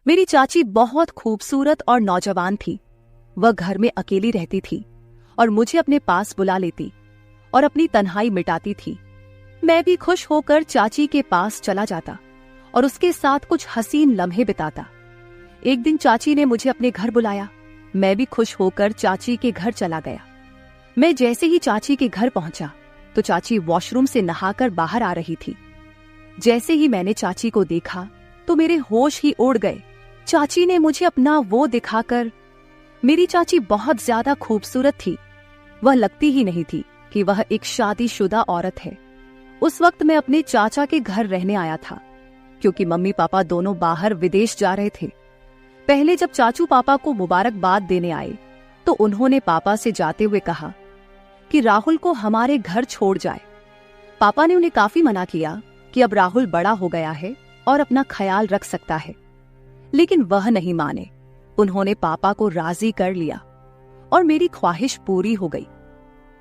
मेरी चाची बहुत खूबसूरत और नौजवान थी। वह घर में अकेली रहती थी और मुझे अपने पास बुला लेती और अपनी तन्हाई मिटाती थी। मैं भी खुश होकर चाची के पास चला जाता और उसके साथ कुछ हसीन लम्हे बिताता। एक दिन चाची ने मुझे अपने घर बुलाया। मैं भी खुश होकर चाची के घर चला गया। मैं जैसे ही चाची के घर पहुंचा तो चाची वॉशरूम से नहाकर बाहर आ रही थी। जैसे ही मैंने चाची को देखा तो मेरे होश ही उड़ गए। चाची ने मुझे अपना वो दिखाकर, मेरी चाची बहुत ज्यादा खूबसूरत थी। वह लगती ही नहीं थी कि वह एक शादीशुदा औरत है। उस वक्त मैं अपने चाचा के घर रहने आया था क्योंकि मम्मी पापा दोनों बाहर विदेश जा रहे थे। पहले जब चाचू पापा को मुबारकबाद देने आए तो उन्होंने पापा से जाते हुए कहा कि राहुल को हमारे घर छोड़ जाए। पापा ने उन्हें काफी मना किया कि अब राहुल बड़ा हो गया है और अपना ख्याल रख सकता है, लेकिन वह नहीं माने। उन्होंने पापा को राजी कर लिया और मेरी ख्वाहिश पूरी हो गई।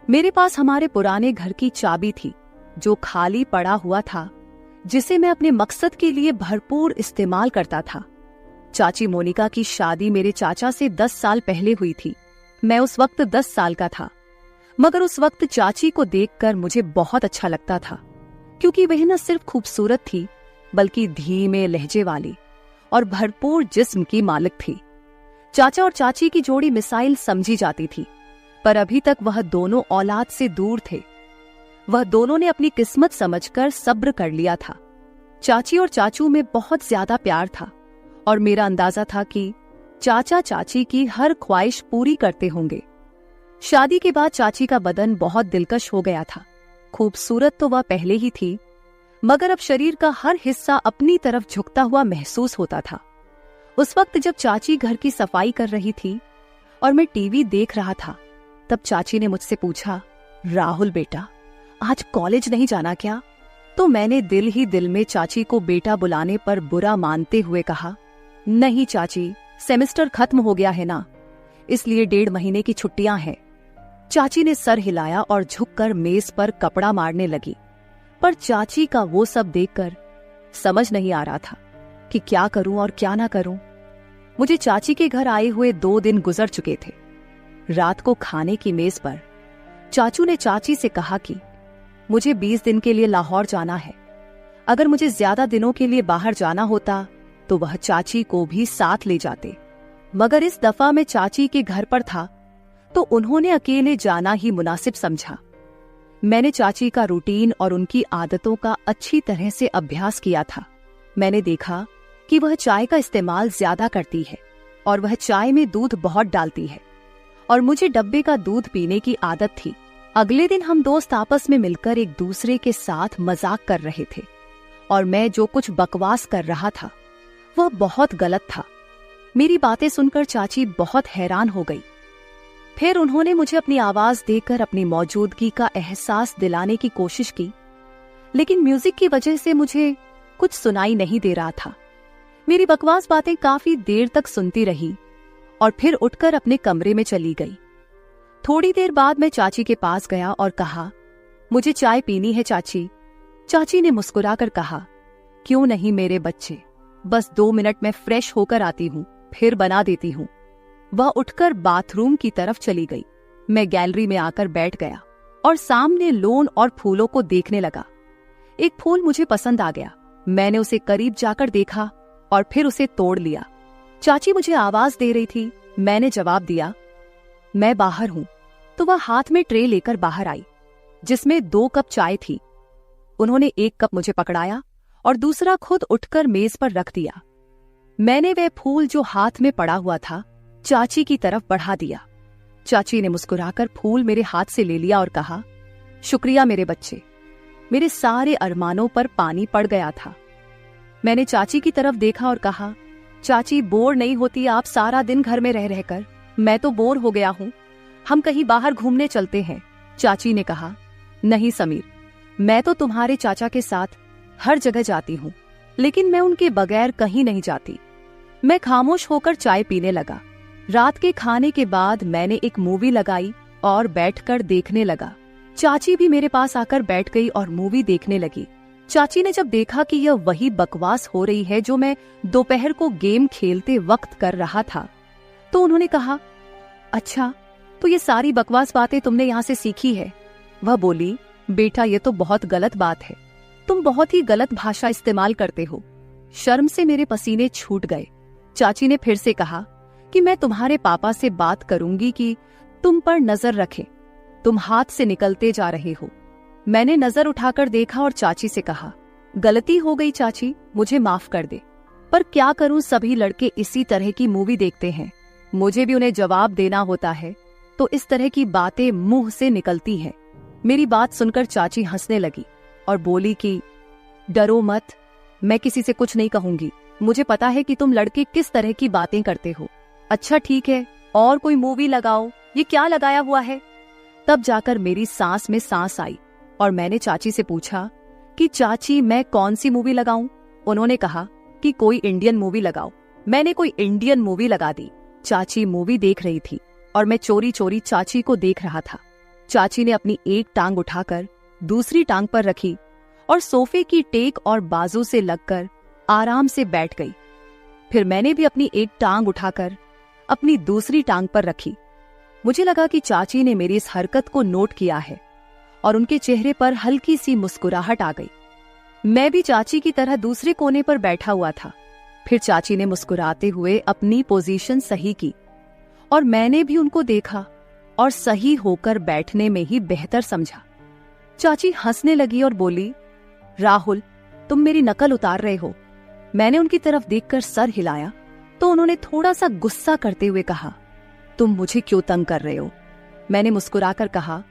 मेरे पास हमारे पुराने घर की चाबी थी जो खाली पड़ा हुआ था, जिसे मैं अपने मकसद के लिए भरपूर इस्तेमाल करता था। चाची मोनिका की शादी मेरे चाचा से 10 साल पहले हुई थी। मैं उस वक्त 10 साल का था, मगर उस वक्त चाची को देखकर मुझे बहुत अच्छा लगता था क्योंकि वह न सिर्फ खूबसूरत थी बल्कि धीमे लहजे वाली और भरपूर जिस्म की मालिक थी। चाचा और चाची की जोड़ी मिसाइल समझी जाती थी, पर अभी तक वह दोनों औलाद से दूर थे। वह दोनों ने अपनी किस्मत समझकर सब्र कर लिया था। चाची और चाचू में बहुत ज्यादा प्यार था और मेरा अंदाजा था कि चाचा चाची की हर ख्वाहिश पूरी करते होंगे। शादी के बाद चाची का बदन बहुत दिलकश हो गया था। खूबसूरत तो वह पहले ही थी, मगर अब शरीर का हर हिस्सा अपनी तरफ झुकता हुआ महसूस होता था। उस वक्त जब चाची घर की सफाई कर रही थी और मैं टीवी देख रहा था, तब चाची ने मुझसे पूछा, राहुल बेटा, आज कॉलेज नहीं जाना क्या? तो मैंने दिल ही दिल में चाची को बेटा बुलाने पर बुरा मानते हुए कहा, नहीं चाची, सेमेस्टर खत्म हो गया है ना, इसलिए 1.5 महीने की छुट्टियां हैं। चाची ने सर हिलाया और झुककर मेज पर कपड़ा मारने लगी, पर चाची का वो सब देखकर समझ नहीं आ रहा था कि क्या करूं और क्या ना करूं। मुझे चाची के घर आए हुए 2 दिन गुजर चुके थे। रात को खाने की मेज पर चाचू ने चाची से कहा कि मुझे 20 दिन के लिए लाहौर जाना है। अगर मुझे ज्यादा दिनों के लिए बाहर जाना होता तो वह चाची को भी साथ ले जाते, मगर इस दफा मैं चाची के घर पर था तो उन्होंने अकेले जाना ही मुनासिब समझा। मैंने चाची का रूटीन और उनकी आदतों का अच्छी तरह से अभ्यास किया था। मैंने देखा कि वह चाय का इस्तेमाल ज्यादा करती है और वह चाय में दूध बहुत डालती है और मुझे डब्बे का दूध पीने की आदत थी। अगले दिन हम दोस्त आपस में मिलकर एक दूसरे के साथ मजाक कर रहे थे और मैं जो कुछ बकवास कर रहा था वह बहुत गलत था। मेरी बातें सुनकर चाची बहुत हैरान हो गई। फिर उन्होंने मुझे अपनी आवाज देकर अपनी मौजूदगी का एहसास दिलाने की कोशिश की, लेकिन म्यूजिक की वजह से मुझे कुछ सुनाई नहीं दे रहा था। मेरी बकवास बातें काफी देर तक सुनती रही और फिर उठकर अपने कमरे में चली गई। थोड़ी देर बाद मैं चाची के पास गया और कहा, मुझे चाय पीनी है चाची। चाची ने मुस्कुराकर कहा, क्यों नहीं मेरे बच्चे, बस 2 मिनट में फ्रेश होकर आती हूँ, फिर बना देती हूँ। वह उठकर बाथरूम की तरफ चली गई। मैं गैलरी में आकर बैठ गया और सामने लॉन और फूलों को देखने लगा। एक फूल मुझे पसंद आ गया। मैंने उसे करीब जाकर देखा और फिर उसे तोड़ लिया। चाची मुझे आवाज दे रही थी। मैंने जवाब दिया, मैं बाहर हूं। तो वह हाथ में ट्रे लेकर बाहर आई जिसमें 2 कप चाय थी। उन्होंने 1 कप मुझे पकड़ाया और दूसरा खुद उठकर मेज पर रख दिया। मैंने वह फूल जो हाथ में पड़ा हुआ था चाची की तरफ बढ़ा दिया। चाची ने मुस्कुराकर फूल मेरे हाथ से ले लिया और कहा, शुक्रिया मेरे बच्चे। मेरे सारे अरमानों पर पानी पड़ गया था। मैंने चाची की तरफ देखा और कहा, चाची बोर नहीं होती आप सारा दिन घर में रह रहकर? मैं तो बोर हो गया हूँ, हम कहीं बाहर घूमने चलते हैं। चाची ने कहा, नहीं समीर, मैं तो तुम्हारे चाचा के साथ हर जगह जाती हूँ, लेकिन मैं उनके बगैर कहीं नहीं जाती। मैं खामोश होकर चाय पीने लगा। रात के खाने के बाद मैंने एक मूवी लगाई और बैठकर देखने लगा। चाची भी मेरे पास आकर बैठ गई और मूवी देखने लगी। चाची ने जब देखा कि यह वही बकवास हो रही है जो मैं दोपहर को गेम खेलते वक्त कर रहा था, तो उन्होंने कहा, अच्छा, तो ये सारी बकवास बातें तुमने यहाँ से सीखी है। वह बोली, बेटा ये तो बहुत गलत बात है, तुम बहुत ही गलत भाषा इस्तेमाल करते हो। शर्म से मेरे पसीने छूट गए। चाची ने फिर से कहा कि मैं तुम्हारे पापा से बात करूंगी कि तुम पर नजर रखें, तुम हाथ से निकलते जा रहे हो। मैंने नजर उठाकर देखा और चाची से कहा, गलती हो गई चाची, मुझे माफ कर दे। पर क्या करूं, सभी लड़के इसी तरह की मूवी देखते हैं, मुझे भी उन्हें जवाब देना होता है, तो इस तरह की बातें मुंह से निकलती हैं। मेरी बात सुनकर चाची हंसने लगी और बोली कि डरो मत, मैं किसी से कुछ नहीं कहूंगी, मुझे पता है कि तुम लड़के किस तरह की बातें करते हो। अच्छा ठीक है, और कोई मूवी लगाओ, ये क्या लगाया हुआ है? तब जाकर मेरी सांस में सांस आई और मैंने चाची से पूछा कि चाची मैं कौन सी मूवी लगाऊं? उन्होंने कहा कि कोई इंडियन मूवी लगाओ। मैंने कोई इंडियन मूवी लगा दी। चाची मूवी देख रही थी और मैं चोरी चोरी चाची को देख रहा था। चाची ने अपनी एक टांग उठाकर दूसरी टांग पर रखी और सोफे की टेक और बाजू से लगकर आराम से बैठ गई। फिर मैंने भी अपनी एक टांग उठाकर अपनी दूसरी टांग पर रखी। मुझे लगा कि चाची ने मेरी इस हरकत को नोट किया है और उनके चेहरे पर हल्की सी मुस्कुराहट आ गई। मैं भी चाची की तरह दूसरे कोने पर बैठा हुआ था। फिर चाची ने मुस्कुराते हुए अपनी पोजीशन सही की और मैंने भी उनको देखा और सही होकर बैठने में ही बेहतर समझा। चाची हंसने लगी और बोली, राहुल तुम मेरी नकल उतार रहे हो। मैंने उनकी तरफ देखकर सर हिलाया तो उन्होंने थोड़ा सा गुस्सा करते हुए कहा, तुम मुझे क्यों तंग कर रहे हो? मैंने मुस्कुराकर कहा,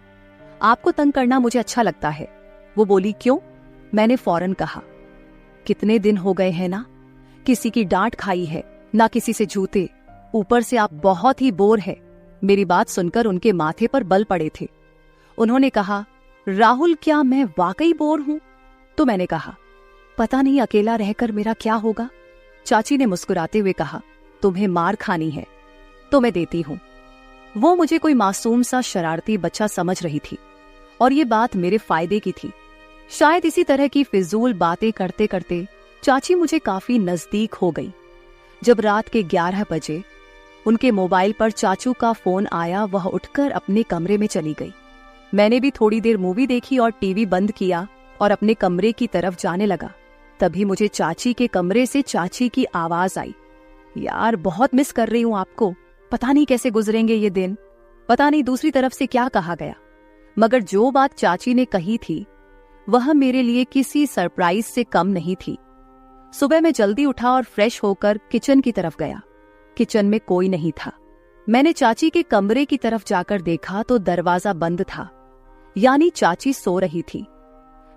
आपको तंग करना मुझे अच्छा लगता है। वो बोली, क्यों? मैंने फौरन कहा, कितने दिन हो गए हैं ना, किसी की डांट खाई है, ना किसी से जूते, ऊपर से आप बहुत ही बोर है। मेरी बात सुनकर उनके माथे पर बल पड़े थे। उन्होंने कहा, राहुल क्या मैं वाकई बोर हूं? तो मैंने कहा, पता नहीं अकेला रहकर मेरा क्या होगा। चाची ने मुस्कुराते हुए कहा, तुम्हें मार खानी है तो मैं देती हूं। वो मुझे कोई मासूम सा शरारती बच्चा समझ रही थी और ये बात मेरे फायदे की थी। शायद इसी तरह की फिजूल बातें करते करते चाची मुझे काफी नजदीक हो गई। जब रात के 11 बजे उनके मोबाइल पर चाचू का फोन आया, वह उठकर अपने कमरे में चली गई। मैंने भी थोड़ी देर मूवी देखी और टीवी बंद किया और अपने कमरे की तरफ जाने लगा। तभी मुझे चाची के कमरे से चाची की आवाज आई, यार बहुत मिस कर रही हूं आपको, पता नहीं कैसे गुजरेंगे ये दिन। पता नहीं दूसरी तरफ से क्या कहा गया, मगर जो बात चाची ने कही थी वह मेरे लिए किसी सरप्राइज से कम नहीं थी। सुबह मैं जल्दी उठा और फ्रेश होकर किचन की तरफ गया। किचन में कोई नहीं था। मैंने चाची के कमरे की तरफ जाकर देखा तो दरवाजा बंद था, यानी चाची सो रही थी।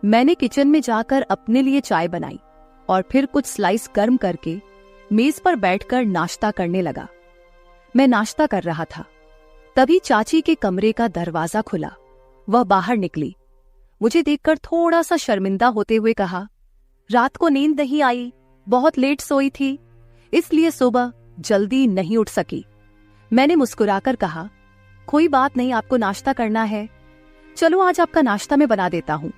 मैंने किचन में जाकर अपने लिए चाय बनाई और फिर कुछ स्लाइस गर्म करके मेज पर बैठकर नाश्ता करने लगा। मैं नाश्ता कर रहा था, तभी चाची के कमरे का दरवाजा खुला। वह बाहर निकली। मुझे देखकर थोड़ा सा शर्मिंदा होते हुए कहा, रात को नींद नहीं आई, बहुत लेट सोई थी, इसलिए सुबह जल्दी नहीं उठ सकी। मैंने मुस्कुराकर कहा, कोई बात नहीं, आपको नाश्ता करना है, चलो आज आपका नाश्ता मैं बना देता हूं।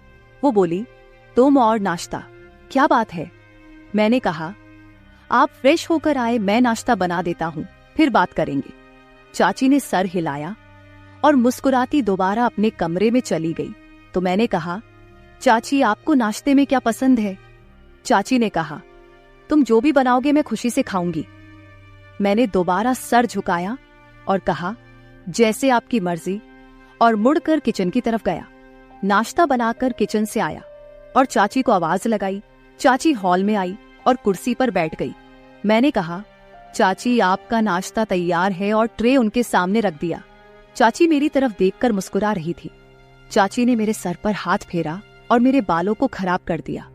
वो बोली, तुम और नाश्ता, क्या बात है? मैंने कहा, आप फ्रेश होकर आए, मैं नाश्ता बना देता हूं, फिर बात करेंगे। चाची ने सर हिलाया और मुस्कुराती दोबारा अपने कमरे में चली गई। तो मैंने कहा, चाची आपको नाश्ते में क्या पसंद है? चाची ने कहा, तुम जो भी बनाओगे मैं खुशी से खाऊंगी। मैंने दोबारा सर झुकाया और कहा, जैसे आपकी मर्जी, और मुड़कर किचन की तरफ गया। नाश्ता बनाकर किचन से आया और चाची को आवाज लगाई। चाची हॉल में आई और कुर्सी पर बैठ गई। मैंने कहा, चाची आपका नाश्ता तैयार है, और ट्रे उनके सामने रख दिया। चाची मेरी तरफ देखकर मुस्कुरा रही थी। चाची ने मेरे सर पर हाथ फेरा और मेरे बालों को खराब कर दिया।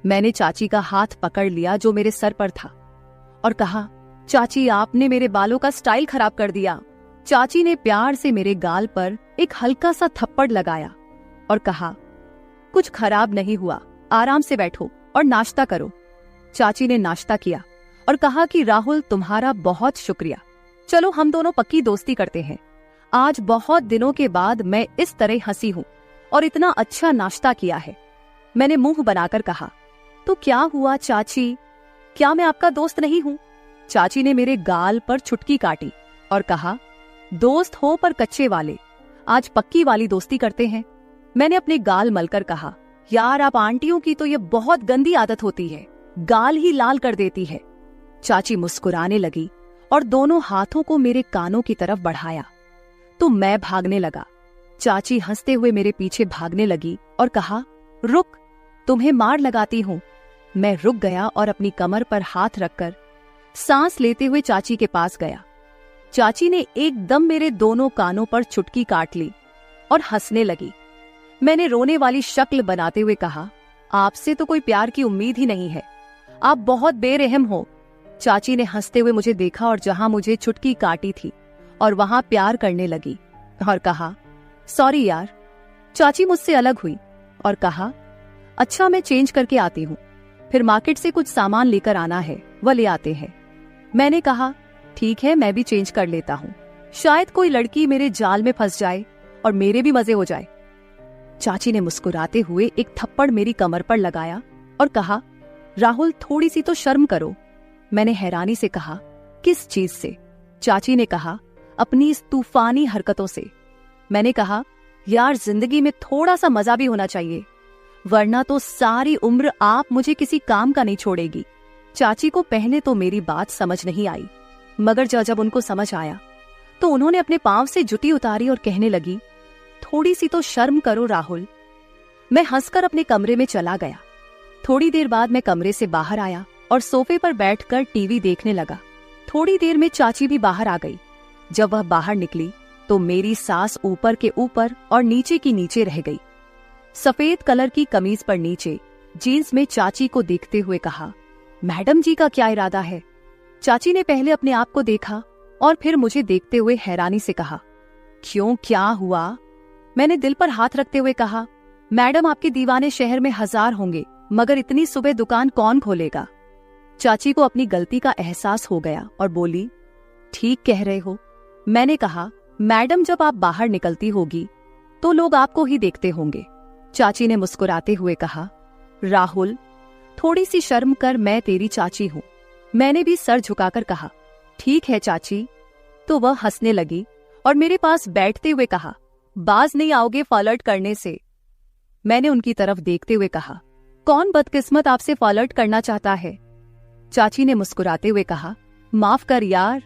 मैंने चाची का हाथ पकड़ लिया जो मेरे सर पर था और कहा, चाची आपने मेरे बालों का स्टाइल खराब कर दिया। चाची ने प्यार से मेरे गाल पर एक हल्का सा थप्पड़ लगाया और कहा, कुछ खराब नहीं हुआ, आराम से बैठो और नाश्ता करो। चाची ने नाश्ता किया और कहा कि राहुल तुम्हारा बहुत शुक्रिया, चलो हम दोनों पक्की दोस्ती करते हैं। आज बहुत दिनों के बाद मैं इस तरह हंसी हूं और इतना अच्छा नाश्ता किया है। मैंने मुंह बनाकर कहा, तो क्या हुआ चाची, क्या मैं आपका दोस्त नहीं हूं? चाची ने मेरे गाल पर चुटकी काटी और कहा, दोस्त हो पर कच्चे वाले, आज पक्की वाली दोस्ती करते हैं। मैंने अपने गाल मलकर कहा, यार आप आंटियों की तो ये बहुत गंदी आदत होती है, गाल ही लाल कर देती है। चाची मुस्कुराने लगी और दोनों हाथों को मेरे कानों की तरफ बढ़ाया तो मैं भागने लगा। चाची हंसते हुए मेरे पीछे भागने लगी और कहा, रुक, तुम्हें मार लगाती हूं। मैं रुक गया और अपनी कमर पर हाथ रखकर सांस लेते हुए चाची के पास गया। चाची ने एकदम मेरे दोनों कानों पर चुटकी काट ली और हंसने लगी। मैंने रोने वाली शक्ल बनाते हुए कहा, आपसे तो कोई प्यार की उम्मीद ही नहीं है, आप बहुत बेरहम हो। चाची ने हंसते हुए मुझे देखा और जहां मुझे चुटकी काटी थी और वहां प्यार करने लगी और कहा, सॉरी यार। चाची मुझसे अलग हुई और कहा, अच्छा मैं चेंज करके आती हूँ, फिर मार्केट से कुछ सामान लेकर आना है, वह ले आते हैं। मैंने कहा, ठीक है, मैं भी चेंज कर लेता हूँ, शायद कोई लड़की मेरे जाल में फंस जाए और मेरे भी मजे हो जाए। चाची ने मुस्कुराते हुए एक थप्पड़ मेरी कमर पर लगाया और कहा, राहुल थोड़ी सी तो शर्म करो। मैंने हैरानी से कहा, किस चीज से? चाची ने कहा, अपनी इस तूफानी हरकतों से। मैंने कहा, यार जिंदगी में थोड़ा सा मजा भी होना चाहिए, वरना तो सारी उम्र आप मुझे किसी काम का नहीं छोड़ेगी। चाची को पहले तो मेरी बात समझ नहीं आई, मगर जब उनको समझ आया तो उन्होंने अपने पांव से जुटी उतारी और कहने लगी, थोड़ी सी तो शर्म करो राहुल। मैं हंसकर अपने कमरे में चला गया। थोड़ी देर बाद मैं कमरे से बाहर आया और सोफे पर बैठकर टीवी देखने लगा। थोड़ी देर में चाची भी बाहर आ गई। जब वह बाहर निकली तो मेरी सांस ऊपर के ऊपर और नीचे की नीचे रह गई। सफेद कलर की कमीज पर नीचे जीन्स में चाची को देखते हुए कहा, मैडम जी का क्या इरादा है? चाची ने पहले अपने आप को देखा और फिर मुझे देखते हुए हैरानी से कहा, क्यों, क्या हुआ? मैंने दिल पर हाथ रखते हुए कहा, मैडम आपके दीवाने शहर में 1000 होंगे, मगर इतनी सुबह दुकान कौन खोलेगा? चाची को अपनी गलती का एहसास हो गया और बोली, ठीक कह रहे हो। मैंने कहा, मैडम जब आप बाहर निकलती होगी तो लोग आपको ही देखते होंगे। चाची ने मुस्कुराते हुए कहा, राहुल थोड़ी सी शर्म कर, मैं तेरी चाची हूं। मैंने भी सर झुकाकर कहा, ठीक है चाची। तो वह हंसने लगी और मेरे पास बैठते हुए कहा, बाज नहीं आओगे फ्लर्ट करने से। मैंने उनकी तरफ देखते हुए कहा, कौन बदकिस्मत आपसे फ्लर्ट करना चाहता है? चाची ने मुस्कुराते हुए कहा, माफ कर यार।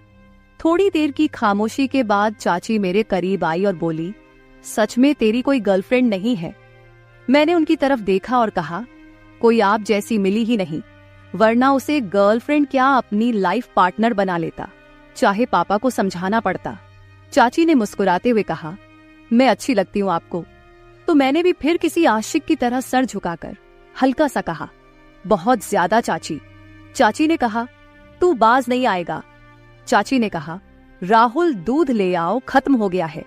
थोड़ी देर की खामोशी के बाद चाची मेरे करीब आई और बोली, सच में तेरी कोई गर्लफ्रेंड नहीं है? मैंने उनकी तरफ देखा और कहा, कोई आप जैसी मिली ही नहीं, वरना उसे गर्लफ्रेंड क्या अपनी लाइफ पार्टनर बना लेता, चाहे पापा को समझाना पड़ता। चाची ने मुस्कुराते हुए कहा, मैं अच्छी लगती हूँ आपको? तो मैंने भी फिर किसी आशिक की तरह सर झुकाकर हल्का सा कहा, बहुत ज्यादा चाची। चाची ने कहा, तू बाज नहीं आएगा। चाची ने कहा, राहुल दूध ले आओ, खत्म हो गया है।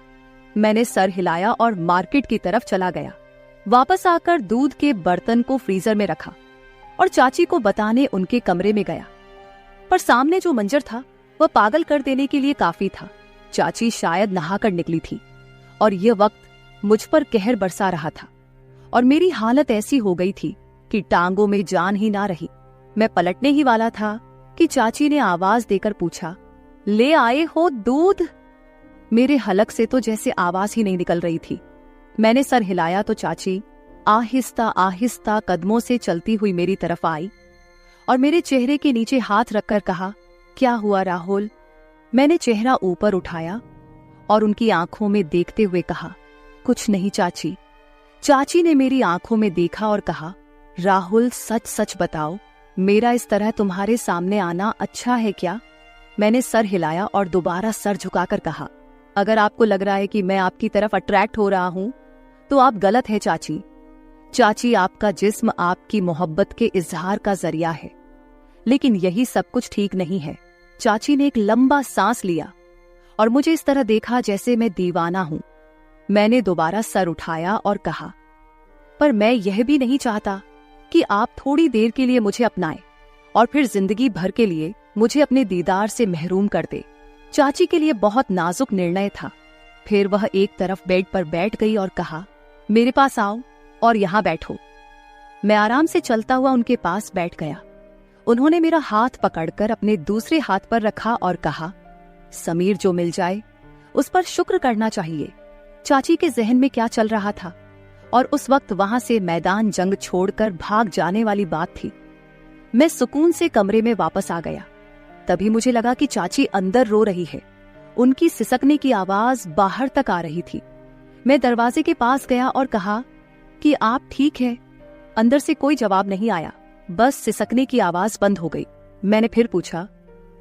मैंने सर हिलाया और मार्केट की तरफ चला गया। वापस आकर दूध के बर्तन को फ्रीजर में रखा और चाची को बताने उनके कमरे में गया। पर सामने जो मंजर था वह पागल कर देने के लिए काफी था। चाची शायद नहाकर निकली थी और यह वक्त मुझ पर कहर बरसा रहा था और मेरी हालत ऐसी हो गई थी कि टांगों में जान ही ना रही। मैं पलटने ही वाला था कि चाची ने आवाज देकर पूछा, ले आए हो दूध? मेरे हलक से तो जैसे आवाज ही नहीं निकल रही थी। मैंने सर हिलाया तो चाची आहिस्ता आहिस्ता कदमों से चलती हुई मेरी तरफ आई और मेरे चेहरे के नीचे हाथ रखकर कहा, क्या हुआ राहुल? मैंने चेहरा ऊपर उठाया और उनकी आंखों में देखते हुए कहा, कुछ नहीं चाची। चाची ने मेरी आंखों में देखा और कहा, राहुल सच सच बताओ, मेरा इस तरह तुम्हारे सामने आना अच्छा है क्या? मैंने सर हिलाया और दोबारा सर झुकाकर कहा, अगर आपको लग रहा है कि मैं आपकी तरफ अट्रैक्ट हो रहा हूं तो आप गलत है चाची। चाची, आपका जिस्म आपकी मोहब्बत के इजहार का जरिया है, लेकिन यही सब कुछ ठीक नहीं है। चाची ने एक लंबा सांस लिया और मुझे इस तरह देखा जैसे मैं दीवाना हूं। मैंने दोबारा सर उठाया और कहा, पर मैं यह भी नहीं चाहता कि आप थोड़ी देर के लिए मुझे अपनाएं और फिर जिंदगी भर के लिए मुझे अपने दीदार से महरूम कर दे। चाची के लिए बहुत नाजुक निर्णय था। फिर वह एक तरफ बेड पर बैठ गई और कहा, मेरे पास आओ और यहाँ बैठो। मैं आराम से चलता हुआ उनके पास बैठ गया। उन्होंने मेरा हाथ पकड़कर अपने दूसरे हाथ पर रखा और कहा, समीर जो मिल जाए उस पर शुक्र करना चाहिए। चाची के जहन में क्या चल रहा था और उस वक्त वहां से मैदान जंग छोड़कर भाग जाने वाली बात थी। मैं सुकून से कमरे में वापस आ गया। तभी मुझे लगा कि चाची अंदर रो रही है। उनकी सिसकने की आवाज बाहर तक आ रही थी। मैं दरवाजे के पास गया और कहा कि आप ठीक है? अंदर से कोई जवाब नहीं आया, बस सिसकने की आवाज बंद हो गई। मैंने फिर पूछा,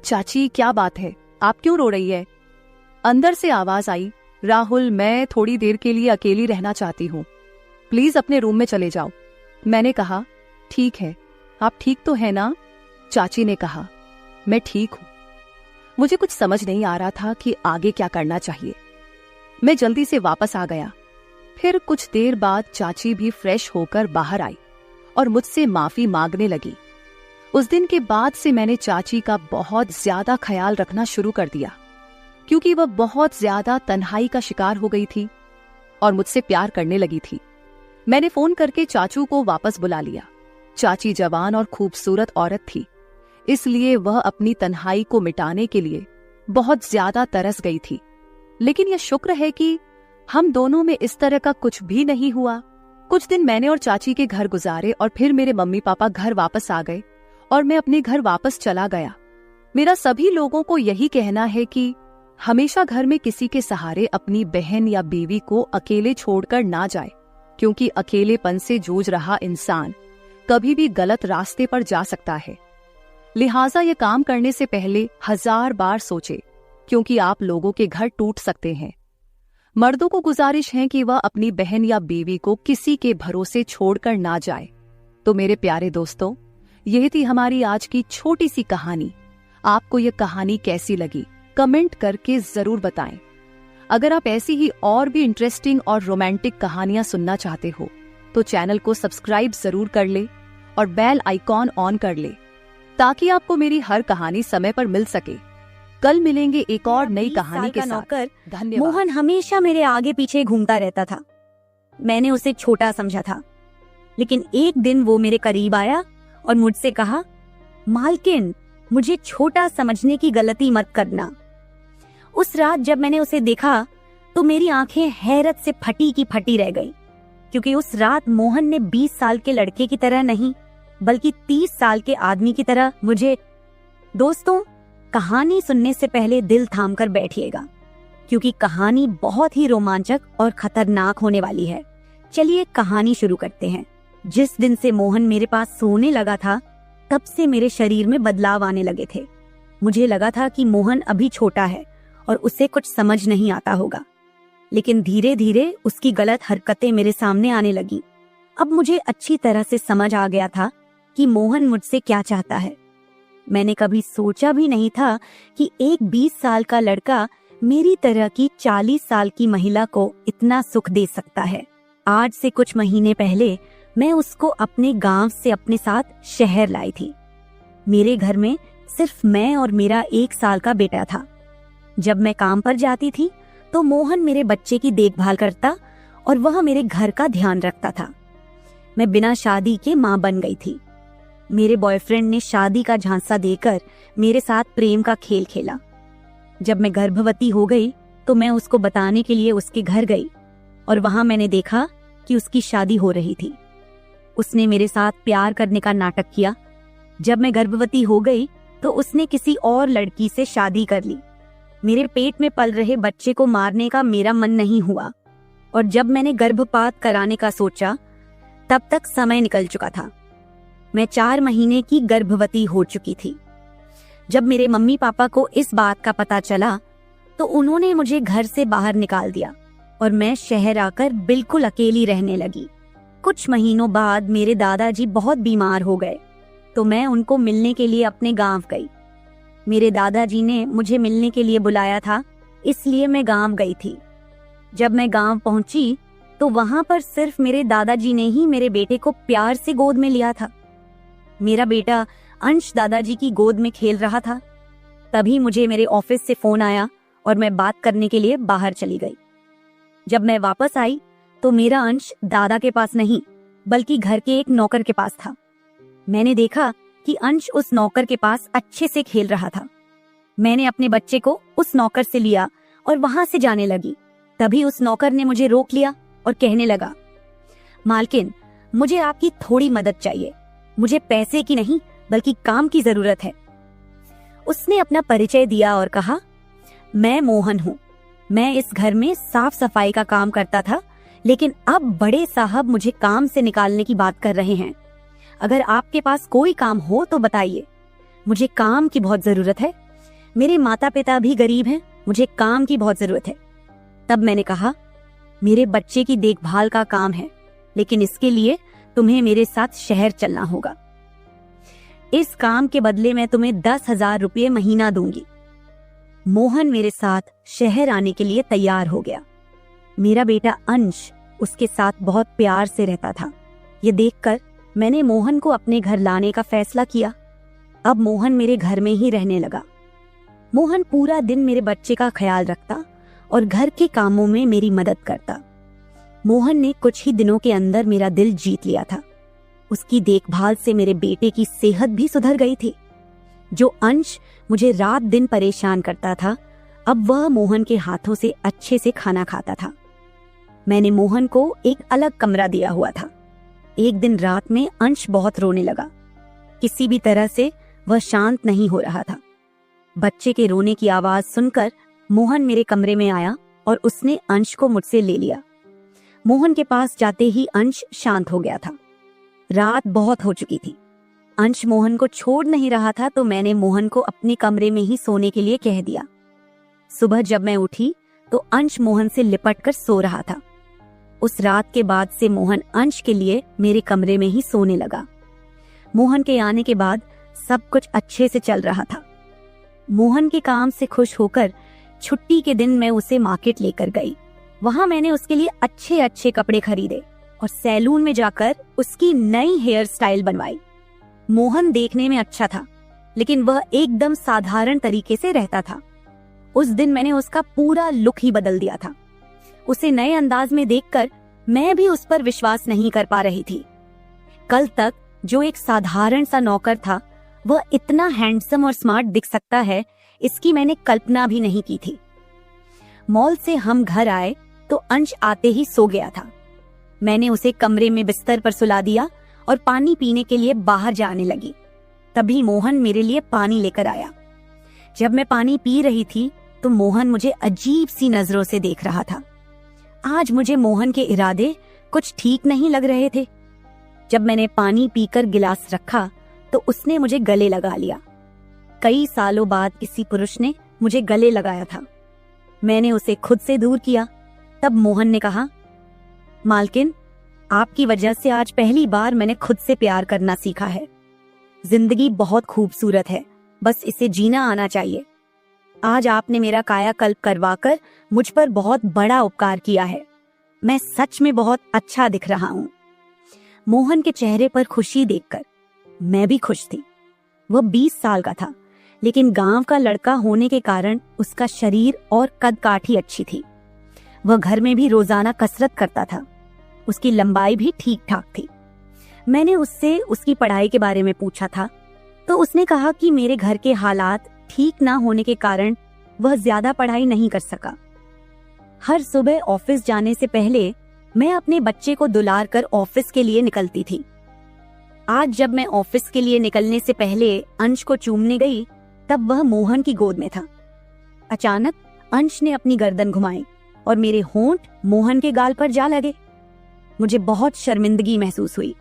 चाची क्या बात है, आप क्यों रो रही है? अंदर से आवाज आई, राहुल मैं थोड़ी देर के लिए अकेली रहना चाहती हूँ, प्लीज अपने रूम में चले जाओ। मैंने कहा, ठीक है, आप ठीक तो है ना? चाची ने कहा, मैं ठीक हूं। मुझे कुछ समझ नहीं आ रहा था कि आगे क्या करना चाहिए। मैं जल्दी से वापस आ गया। फिर कुछ देर बाद चाची भी फ्रेश होकर बाहर आई और मुझसे माफी मांगने लगी। उस दिन के बाद से मैंने चाची का बहुत ज्यादा ख्याल रखना शुरू कर दिया, क्योंकि वह बहुत ज्यादा तन्हाई का शिकार हो गई थी और मुझसे प्यार करने लगी थी। मैंने फोन करके चाचू को वापस बुला लिया। चाची जवान और खूबसूरत औरत थी, इसलिए वह अपनी तन्हाई को मिटाने के लिए बहुत ज्यादा तरस गई थी। लेकिन यह शुक्र है कि हम दोनों में इस तरह का कुछ भी नहीं हुआ। कुछ दिन मैंने और चाची के घर गुजारे और फिर मेरे मम्मी पापा घर वापस आ गए और मैं अपने घर वापस चला गया। मेरा सभी लोगों को यही कहना है कि हमेशा घर में किसी के सहारे अपनी बहन या बीवी को अकेले छोड़कर ना जाए, क्योंकि अकेलेपन से जूझ रहा इंसान कभी भी गलत रास्ते पर जा सकता है। लिहाजा ये काम करने से पहले 1000 बार सोचे, क्योंकि आप लोगों के घर टूट सकते हैं। मर्दों को गुजारिश है कि वह अपनी बहन या बीवी को किसी के भरोसे छोड़कर ना जाए। तो मेरे प्यारे दोस्तों, यह थी हमारी आज की छोटी सी कहानी। आपको यह कहानी कैसी लगी कमेंट करके जरूर बताएं। अगर आप ऐसी ही और भी इंटरेस्टिंग और रोमांटिक कहानियां सुनना चाहते हो तो चैनल को सब्सक्राइब जरूर कर ले और बेल आइकॉन ऑन कर ले, ताकि आपको मेरी हर कहानी समय पर मिल सके। कल मिलेंगे एक और नई कहानी के साथ। धन्यवाद। मोहन हमेशा मेरे आगे पीछे घूमता रहता था। मैंने उसे छोटा समझा था, लेकिन एक दिन वो मेरे करीब आया और मुझसे कहा, मालकिन मुझे छोटा समझने की गलती मत करना। उस रात जब मैंने उसे देखा तो मेरी आंखें हैरत से फटी की फटी रह गई, क्योंकि उस रात मोहन ने 20 साल के लड़के की तरह नहीं बल्कि 30 साल के आदमी की तरह मुझे। दोस्तों, कहानी सुनने से पहले दिल थाम कर बैठिएगा, क्योंकि कहानी बहुत ही रोमांचक और खतरनाक होने वाली है। चलिए कहानी शुरू करते हैं। जिस दिन से मोहन मेरे पास सोने लगा था, तब से मेरे शरीर में बदलाव आने लगे थे। मुझे लगा था कि मोहन अभी छोटा है और उसे कुछ समझ नहीं आता होगा, लेकिन धीरे धीरे उसकी गलत हरकतें मेरे सामने आने लगी। अब मुझे अच्छी तरह से समझ आ गया था कि मोहन मुझसे क्या चाहता है। मैंने कभी सोचा भी नहीं था कि एक 20 साल का लड़का मेरी तरह की 40 साल की महिला को इतना सुख दे सकता है। आज से कुछ महीने पहले मैं उसको अपने गांव से अपने साथ शहर लाई थी। मेरे घर में सिर्फ मैं और मेरा 1 साल का बेटा था। जब मैं काम पर जाती थी तो मोहन मेरे बच्चे की देखभाल करता और वह मेरे घर का ध्यान रखता था। मैं बिना शादी के मां बन गई थी। मेरे बॉयफ्रेंड ने शादी का झांसा देकर मेरे साथ प्रेम का खेल खेला। जब मैं गर्भवती हो गई तो मैं उसको बताने के लिए उसके घर गई और वहां मैंने देखा कि उसकी शादी हो रही थी। उसने मेरे साथ प्यार करने का नाटक किया। जब मैं गर्भवती हो गई तो उसने किसी और लड़की से शादी कर ली। मेरे पेट में पल रहे बच्चे को मारने का मेरा मन नहीं हुआ, और जब मैंने गर्भपात कराने का सोचा तब तक समय निकल चुका था। मैं 4 महीने की गर्भवती हो चुकी थी। जब मेरे मम्मी पापा को इस बात का पता चला तो उन्होंने मुझे घर से बाहर निकाल दिया और मैं शहर आकर बिल्कुल अकेली रहने लगी। कुछ महीनों बाद मेरे दादाजी बहुत बीमार हो गए, तो मैं उनको मिलने के लिए अपने गांव गई। मेरे दादाजी ने मुझे मिलने के लिए बुलाया था, इसलिए मैं गांव गई थी। जब मैं गांव पहुंची तो वहां पर सिर्फ मेरे दादाजी ने ही मेरे बेटे को प्यार से गोद में लिया था। मेरा बेटा अंश दादाजी की गोद में खेल रहा था। तभी मुझे मेरे ऑफिस से फोन आया और मैं बात करने के लिए बाहर चली गई। जब मैं वापस आई तो मेरा अंश दादा के पास नहीं बल्कि घर के एक नौकर के पास था। मैंने देखा कि अंश उस नौकर के पास अच्छे से खेल रहा था। मैंने अपने बच्चे को उस नौकर से लिया और वहां से जाने लगी। तभी उस नौकर ने मुझे रोक लिया और कहने लगा, मालकिन, मुझे आपकी थोड़ी मदद चाहिए। मुझे पैसे की नहीं बल्कि काम की जरूरत है। उसने अपना परिचय दिया और कहा, मैं मोहन हूँ। मैं इस घर में साफ सफाई का काम करता था, लेकिन अब बड़े साहब मुझे काम से निकालने की बात कर रहे हैं। अगर आपके पास कोई काम हो तो बताइए। मुझे काम की बहुत जरूरत है। मेरे माता पिता भी गरीब हैं, मुझे काम की बहुत जरूरत है। तब मैंने कहा, मेरे बच्चे की देखभाल का काम है, लेकिन इसके लिए तुम्हें मेरे साथ शहर चलना होगा। इस काम के बदले मैं तुम्हें 10,000 रुपये महीना दूंगी। मोहन मेरे साथ शहर आने के लिए तैयार हो गया। मेरा बेटा अंश उसके साथ बहुत प्यार से रहता था। ये देखकर मैंने मोहन को अपने घर लाने का फैसला किया। अब मोहन मेरे घर में ही रहने लगा। मोहन पूरा दिन मेरे बच्चे का ख्याल रखता और घर के कामों में मेरी मदद करता। मोहन ने कुछ ही दिनों के अंदर मेरा दिल जीत लिया था। उसकी देखभाल से मेरे बेटे की सेहत भी सुधर गई थी। जो अंश मुझे रात दिन परेशान करता था, अब वह मोहन के हाथों से अच्छे से खाना खाता था। मैंने मोहन को एक अलग कमरा दिया हुआ था। एक दिन रात में अंश बहुत रोने लगा। किसी भी तरह से वह शांत नहीं हो रहा था। बच्चे के रोने की आवाज सुनकर मोहन मेरे कमरे में आया और उसने अंश को मुझसे ले लिया। मोहन के पास जाते ही अंश शांत हो गया था। रात बहुत हो चुकी थी। अंश मोहन को छोड़ नहीं रहा था, तो मैंने मोहन को अपने कमरे में ही सोने के लिए कह दिया। सुबह जब मैं उठी तो अंश मोहन से लिपट कर सो रहा था। उस रात के बाद से मोहन अंश के लिए मेरे कमरे में ही सोने लगा। मोहन के आने के बाद सब कुछ अच्छे से चल रहा था। मोहन के काम से खुश होकर छुट्टी के दिन मैं उसे मार्केट लेकर गई। वहां मैंने उसके लिए अच्छे अच्छे कपड़े खरीदे और सैलून में जाकर उसकी नई हेयर स्टाइल बनवाई। मोहन देखने में अच्छा था, लेकिन वह एकदम साधारण तरीके से रहता था। उस दिन मैंने उसका पूरा लुक ही बदल दिया था। उसे नए अंदाज में देखकर मैं भी उस पर विश्वास नहीं कर पा रही थी। कल तक जो एक साधारण सा नौकर था, वह इतना हैंडसम और स्मार्ट दिख सकता है, इसकी मैंने कल्पना भी नहीं की थी। मॉल से हम घर आए तो अंश आते ही सो गया था। मैंने उसे कमरे में बिस्तर पर सुला दिया और पानी पीने के लिए बाहर जाने लगी। तभी मोहन मेरे लिए पानी लेकर आया। जब मैं पानी पी रही थी तो मोहन मुझे अजीब सी नजरों से देख रहा था। आज मुझे मोहन के इरादे कुछ ठीक नहीं लग रहे थे। जब मैंने पानी पीकर गिलास रखा तो उसने मुझे गले लगा लिया। कई सालों बाद किसी पुरुष ने मुझे गले लगाया था। मैंने उसे खुद से दूर किया। तब मोहन ने कहा, मालकिन, आपकी वजह से आज पहली बार मैंने खुद से प्यार करना सीखा है। जिंदगी बहुत खूबसूरत है, बस इसे जीना आना चाहिए। आज आपने मेरा कायाकल्प करवाकर मुझ पर बहुत बड़ा उपकार किया है। मैं सच में बहुत अच्छा दिख रहा हूँ। मोहन के चेहरे पर खुशी देखकर मैं भी खुश थी। वह 20 साल का था, लेकिन गांव का लड़का होने के कारण उसका शरीर और कद काठी अच्छी थी। वह घर में भी रोजाना कसरत करता था। उसकी लंबाई भी ठीक ठाक थी। मैंने उससे उसकी पढ़ाई के बारे में पूछा था, तो उसने कहा कि मेरे घर के हालात ठीक ना होने के कारण वह ज्यादा पढ़ाई नहीं कर सका। हर सुबह ऑफिस जाने से पहले मैं अपने बच्चे को दुलार कर ऑफिस के लिए निकलती थी। आज जब मैं ऑफिस के लिए निकलने से पहले अंश को चूमने गई, तब वह मोहन की गोद में था। अचानक अंश ने अपनी गर्दन घुमाई और मेरे होंठ मोहन के गाल पर जा लगे। मुझे बहुत शर्मिंदगी महसूस हुई।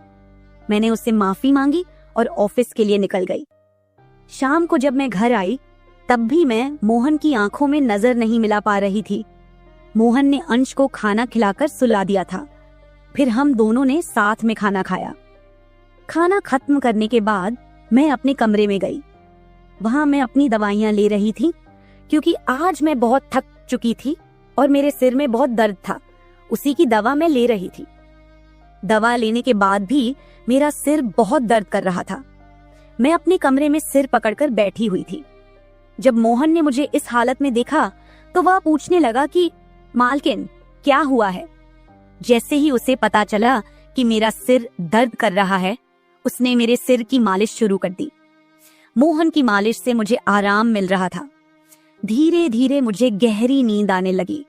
मैंने उससे माफी मांगी और ऑफिस के लिए निकल गई। शाम को जब मैं घर आई, तब भी मैं मोहन की आंखों में नजर नहीं मिला पा रही थी। मोहन ने अंश को खाना खिलाकर सुला दिया था। फिर हम दोनों ने साथ में खाना खाया। खाना खत्म करने के बाद मैं अपने कमरे में गई। वहां मैं अपनी दवाइयां ले रही थी, क्योंकि आज मैं बहुत थक चुकी थी और मेरे सिर में बहुत दर्द था। उसी की दवा मैं ले रही थी। दवा लेने के बाद भी मेरा सिर बहुत दर्द कर रहा था। मैं अपने कमरे में सिर पकड़कर बैठी हुई थी। जब मोहन ने मुझे इस हालत में देखा तो वह पूछने लगा कि मालकिन, क्या हुआ है। जैसे ही उसे पता चला कि मेरा सिर दर्द कर रहा है, उसने मेरे सिर की मालिश शुरू कर दी। मोहन की मालिश से मुझे आराम मिल रहा था। धीरे धीरे मुझे गहरी नींद आने लगी।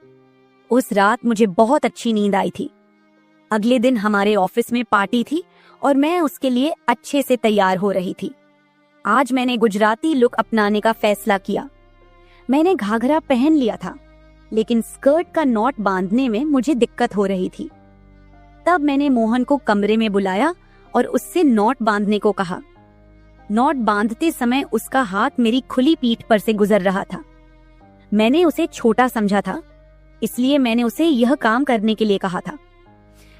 उस रात मुझे बहुत अच्छी नींद आई थी। अगले दिन हमारे ऑफिस में पार्टी थी और मैं उसके लिए अच्छे से तैयार हो रही थी। आज मैंने गुजराती लुक अपनाने का फैसला किया। मैंने घाघरा पहन लिया था, लेकिन स्कर्ट का नॉट बांधने में मुझे दिक्कत हो रही थी। तब मैंने मोहन को कमरे में बुलाया और उससे नॉट बांधने को कहा। नॉट बांधते समय उसका हाथ मेरी खुली पीठ पर से गुजर रहा था। मैंने उसे छोटा समझा था, इसलिए मैंने उसे यह काम करने के लिए कहा था।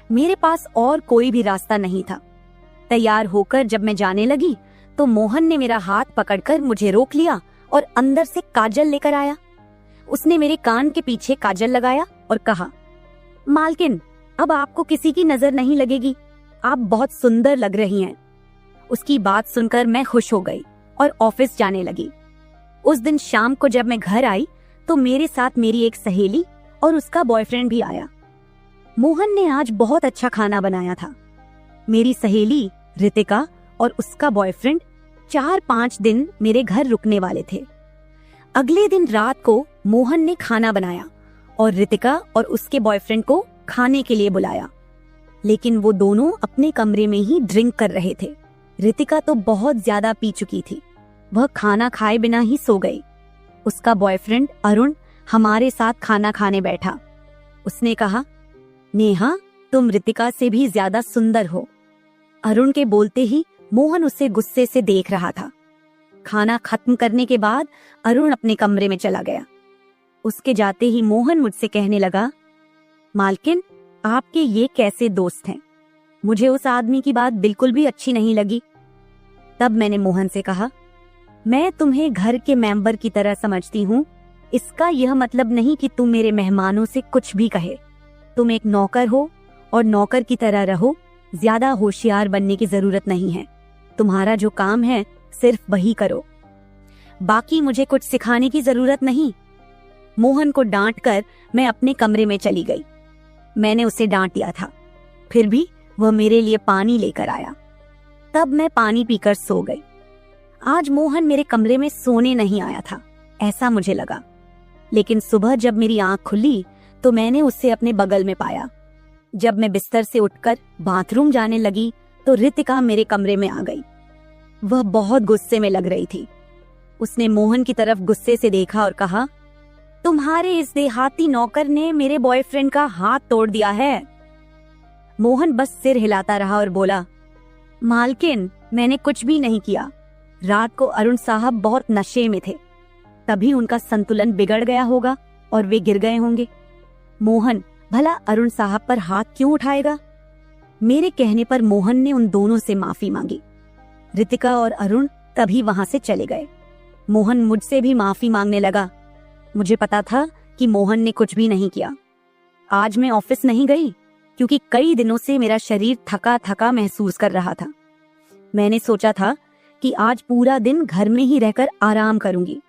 मेरे पास और कोई भी रास्ता नहीं था। तैयार होकर जब मैं जाने लगी तो मोहन ने मेरा हाथ पकड़कर मुझे रोक लिया और अंदर से काजल लेकर आया। उसने मेरे कान के पीछे काजल लगाया और कहा, मालकिन, अब आपको किसी की नजर नहीं लगेगी, आप बहुत सुंदर लग रही हैं। उसकी बात सुनकर मैं खुश हो गई और ऑफिस जाने लगी। उस दिन शाम को जब मैं घर आई तो मेरे साथ मेरी एक सहेली और उसका बॉयफ्रेंड भी आया। मोहन ने आज बहुत अच्छा खाना बनाया था। मेरी सहेली रितिका और उसका बॉयफ्रेंड 4-5 दिन मेरे घर रुकने वाले थे। अगले दिन रात को मोहन ने खाना बनाया और रितिका और उसके बॉयफ्रेंड को खाने के लिए बुलाया, लेकिन वो दोनों अपने कमरे में ही ड्रिंक कर रहे थे। रितिका तो बहुत ज्यादा पी चुकी थी, वह खाना खाए बिना ही सो गई। उसका बॉयफ्रेंड अरुण हमारे साथ खाना खाने बैठा। उसने कहा, नेहा, तुम रितिका से भी ज्यादा सुंदर हो। अरुण के बोलते ही मोहन उसे गुस्से से देख रहा था। खाना खत्म करने के बाद अरुण अपने कमरे में चला गया। उसके जाते ही मोहन मुझसे कहने लगा, मालकिन, आपके ये कैसे दोस्त हैं? मुझे उस आदमी की बात बिल्कुल भी अच्छी नहीं लगी। तब मैंने मोहन से कहा, मैं तुम्हें घर के मेंबर की तरह समझती हूँ। इसका यह मतलब नहीं कि तुम मेरे मेहमानों से कुछ भी कहे। तुम एक नौकर हो और नौकर की तरह रहो। ज्यादा होशियार बनने की जरूरत नहीं है। तुम्हारा जो काम है सिर्फ वही करो, बाकी मुझे कुछ सिखाने की जरूरत नहीं। मोहन को डांटकर मैं अपने कमरे में चली गई। मैंने उसे डांट दिया था, फिर भी वह मेरे लिए पानी लेकर आया। तब मैं पानी पीकर सो गई। आज मोहन मेरे कमरे में सोने नहीं आया था, ऐसा मुझे लगा। लेकिन सुबह जब मेरी आंख खुली तो मैंने उसे अपने बगल में पाया। जब मैं बिस्तर से उठकर बाथरूम जाने लगी तो रितिका मेरे कमरे में आ गई। वह बहुत गुस्से में लग रही थी। उसने मोहन की तरफ गुस्से से देखा और कहा, तुम्हारे इस देहाती नौकर ने मेरे बॉयफ्रेंड का हाथ तोड़ दिया है। मोहन बस सिर हिलाता रहा और बोला, मालकिन, मैंने कुछ भी नहीं किया। रात को अरुण साहब बहुत नशे में थे, तभी उनका संतुलन बिगड़ गया होगा और वे गिर गए होंगे। मोहन भला अरुण साहब पर हाथ क्यों उठाएगा? मेरे कहने पर मोहन ने उन दोनों से माफी मांगी। रितिका और अरुण तभी वहां से चले गए। मोहन मुझसे भी माफी मांगने लगा। मुझे पता था कि मोहन ने कुछ भी नहीं किया। आज मैं ऑफिस नहीं गई क्योंकि कई दिनों से मेरा शरीर थका थका महसूस कर रहा था। मैंने सोचा था कि आज पूरा दिन घर में ही रहकर आराम करूंगी।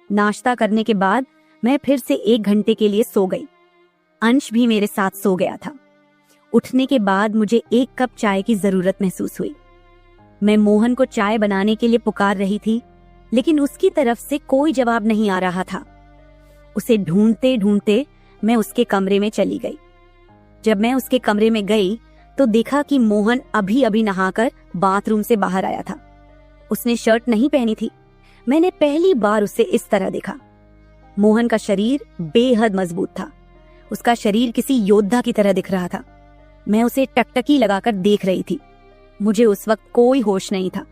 नाश्ता करने के बाद मैं फिर से 1 घंटे के लिए सो गई। अंश भी मेरे साथ सो गया था। उठने के बाद मुझे 1 कप चाय की जरूरत महसूस हुई। मैं मोहन को चाय बनाने के लिए पुकार रही थी, लेकिन उसकी तरफ से कोई जवाब नहीं आ रहा था। उसे ढूंढते ढूंढते मैं उसके कमरे में चली गई। जब मैं उसके कमरे में गई तो देखा कि मोहन अभी अभी नहाकर बाथरूम से बाहर आया था। उसने शर्ट नहीं पहनी थी। मैंने पहली बार उसे इस तरह देखा। मोहन का शरीर बेहद मजबूत था। उसका शरीर किसी योद्धा की तरह दिख रहा था। मैं उसे टकटकी लगाकर देख रही थी। मुझे उस वक्त कोई होश नहीं था।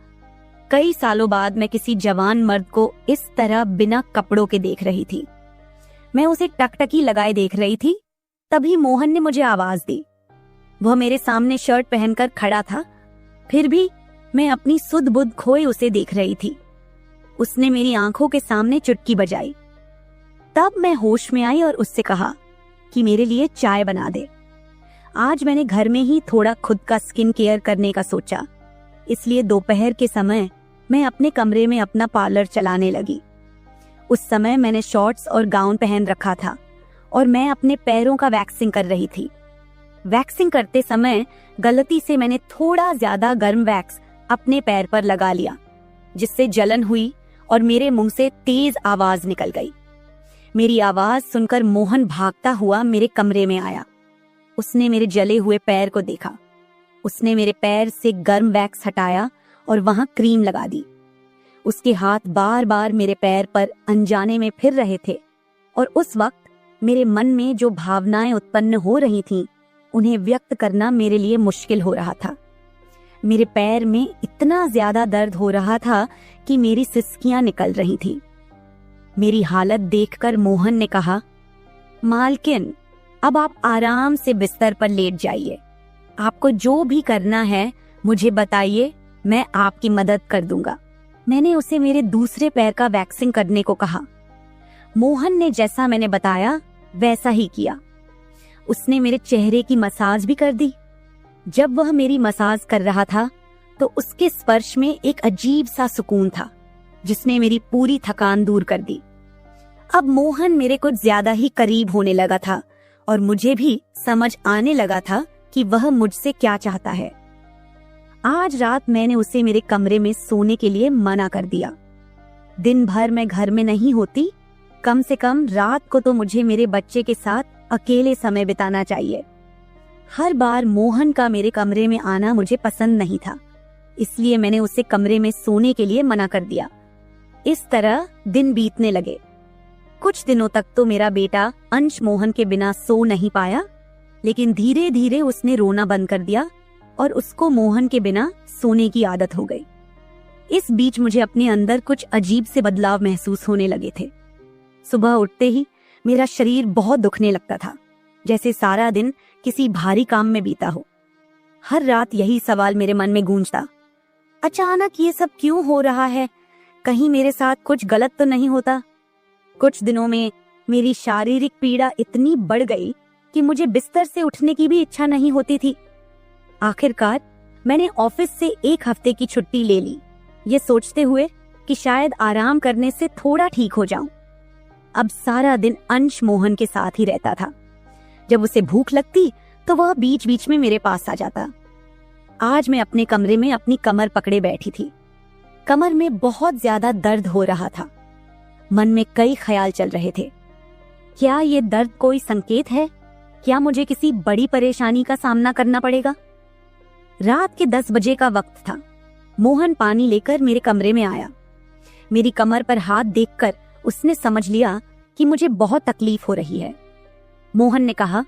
कई सालों बाद मैं किसी जवान मर्द को इस तरह बिना कपड़ों के देख रही थी। मैं उसे टकटकी लगाए देख रही थी, तभी मोहन ने मुझे आवाज दी। वह मेरे सामने शर्ट पहनकर खड़ा था, फिर भी मैं अपनी सुध बुध खोए उसे देख रही थी। उसने मेरी आंखों के सामने चुटकी बजाई। तब मैं होश में आई और उससे कहा कि मेरे लिए चाय बना दे। आज मैंने घर में ही थोड़ा खुद का स्किन केयर करने का सोचा, इसलिए दोपहर के समय मैं अपने कमरे में अपना पार्लर चलाने लगी। उस समय मैंने शॉर्ट्स और गाउन पहन रखा था और मैं अपने पैरों का वैक्सिंग कर रही थी। वैक्सिंग करते समय गलती से मैंने थोड़ा ज्यादा गर्म वैक्स अपने पैर पर लगा लिया, जिससे जलन हुई और मेरे मुंह से तेज आवाज निकल गई। मेरी आवाज सुनकर मोहन भागता हुआ मेरे कमरे में आया। उसने मेरे जले हुए पैर को देखा। उसने मेरे पैर से गर्म वैक्स हटाया और वहां क्रीम लगा दी। उसके हाथ बार बार मेरे पैर पर अनजाने में फिर रहे थे और उस वक्त मेरे मन में जो भावनाएं उत्पन्न हो रही थीं, उन्हें व्यक्त करना मेरे लिए मुश्किल हो रहा था। मेरे पैर में इतना ज्यादा दर्द हो रहा था कि मेरी सिसकियां निकल रही थीं। मेरी हालत देखकर मोहन ने कहा, मालकिन, अब आप आराम से बिस्तर पर लेट जाइए। आपको जो भी करना है मुझे बताइए, मैं आपकी मदद कर दूंगा। मैंने उसे मेरे दूसरे पैर का वैक्सिंग करने को कहा। मोहन ने जैसा मैंने बताया वैसा ही किया। उसने मेरे चेहरे की मसाज भी कर दी। जब वह मेरी मसाज कर रहा था तो उसके स्पर्श में एक अजीब सा सुकून था, जिसने मेरी पूरी थकान दूर कर दी। अब मोहन मेरे कुछ ज्यादा ही करीब होने लगा था और मुझे भी समझ आने लगा था कि वह मुझसे क्या चाहता है। आज रात मैंने उसे मेरे कमरे में सोने के लिए मना कर दिया। दिन भर मैं घर में नहीं होती, कम से कम रात को तो मुझे मेरे बच्चे के साथ अकेले समय बिताना चाहिए। हर बार मोहन का मेरे कमरे में आना मुझे पसंद नहीं था, इसलिए मैंने उसे कमरे में सोने के लिए मना कर दिया। इस तरह दिन बीतने लगे। कुछ दिनों तक तो मेरा बेटा अंश मोहन के बिना सो नहीं पाया, लेकिन धीरे धीरे उसने रोना बंद कर दिया और उसको मोहन के बिना सोने की आदत हो गई। इस बीच मुझे अपने अंदर कुछ अजीब से बदलाव महसूस होने लगे थे। सुबह उठते ही मेरा शरीर बहुत दुखने लगता था, जैसे सारा दिन किसी भारी काम में बीता हो। हर रात यही सवाल मेरे मन में गूंजता, अचानक ये सब क्यों हो रहा है? कहीं मेरे साथ कुछ गलत तो नहीं होता? कुछ दिनों में मेरी शारीरिक पीड़ा इतनी बढ़ गई कि मुझे बिस्तर से उठने की भी इच्छा नहीं होती थी। आखिरकार मैंने ऑफिस से 1 हफ्ते की छुट्टी ले ली, ये सोचते हुए कि शायद आराम करने से थोड़ा ठीक हो जाऊं। अब सारा दिन अंश मोहन के साथ ही रहता था। जब उसे भूख लगती तो वह बीच बीच में मेरे पास आ जाता। आज मैं अपने कमरे में अपनी कमर पकड़े बैठी थी। कमर में बहुत ज्यादा दर्द हो रहा था। मन में कई ख्याल चल रहे थे। क्या ये दर्द कोई संकेत है? क्या मुझे किसी बड़ी परेशानी का सामना करना पड़ेगा? रात के 10 बजे का वक्त था। मोहन पानी लेकर मेरे कमरे में आया। मेरी कमर पर हाथ देखकर उसने समझ लिया कि मुझे बहुत तकलीफ हो रही है। मोहन ने कहा,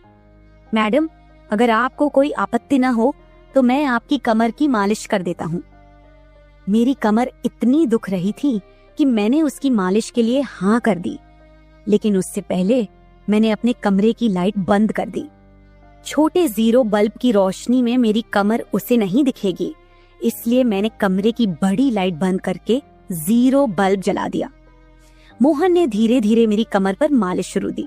मैडम, अगर आपको कोई आपत्ति न हो तो मैं आपकी कमर की मालिश कर देता हूँ। मेरी कमर इतनी दुख रही थी कि मैंने उसकी मालिश के लिए हाँ कर दी, लेकिन उससे पहले मैंने अपने कमरे की लाइट बंद कर दी। छोटे 0 बल्ब की रोशनी में मेरी कमर उसे नहीं दिखेगी, इसलिए मैंने कमरे की बड़ी लाइट बंद करके 0 बल्ब जला दिया। मोहन ने धीरे धीरे मेरी कमर पर मालिश शुरू दी।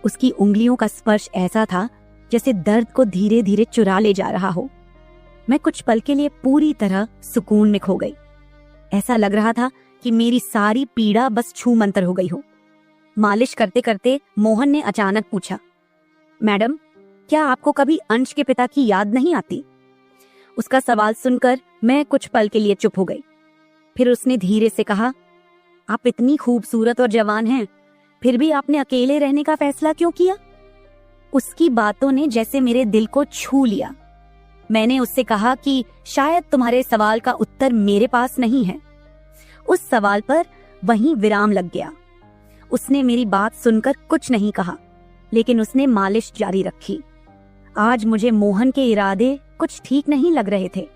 उसकी उंगलियों का स्पर्श ऐसा था जैसे दर्द को धीरे धीरे चुरा ले जा रहा हो। मैं कुछ पल के लिए पूरी तरह सुकून में खो गई। ऐसा लग रहा था कि मेरी सारी पीड़ा बस छू मंतर हो गई हो। मालिश करते करते मोहन ने अचानक पूछा, मैडम, क्या आपको कभी अंश के पिता की याद नहीं आती? उसका सवाल सुनकर मैं कुछ पल के लिए चुप हो गई। फिर उसने धीरे से कहा, आप इतनी खूबसूरत और जवान हैं, फिर भी आपने अकेले रहने का फैसला क्यों किया? उसकी बातों ने जैसे मेरे दिल को छू लिया। मैंने उससे कहा कि शायद तुम्हारे सवाल का उत्तर मेरे पास नहीं है। उस सवाल पर वहीं विराम लग गया। उसने मेरी बात सुनकर कुछ नहीं कहा, लेकिन उसने मालिश जारी रखी। आज मुझे मोहन के इरादे कुछ ठीक नहीं लग रहे थे।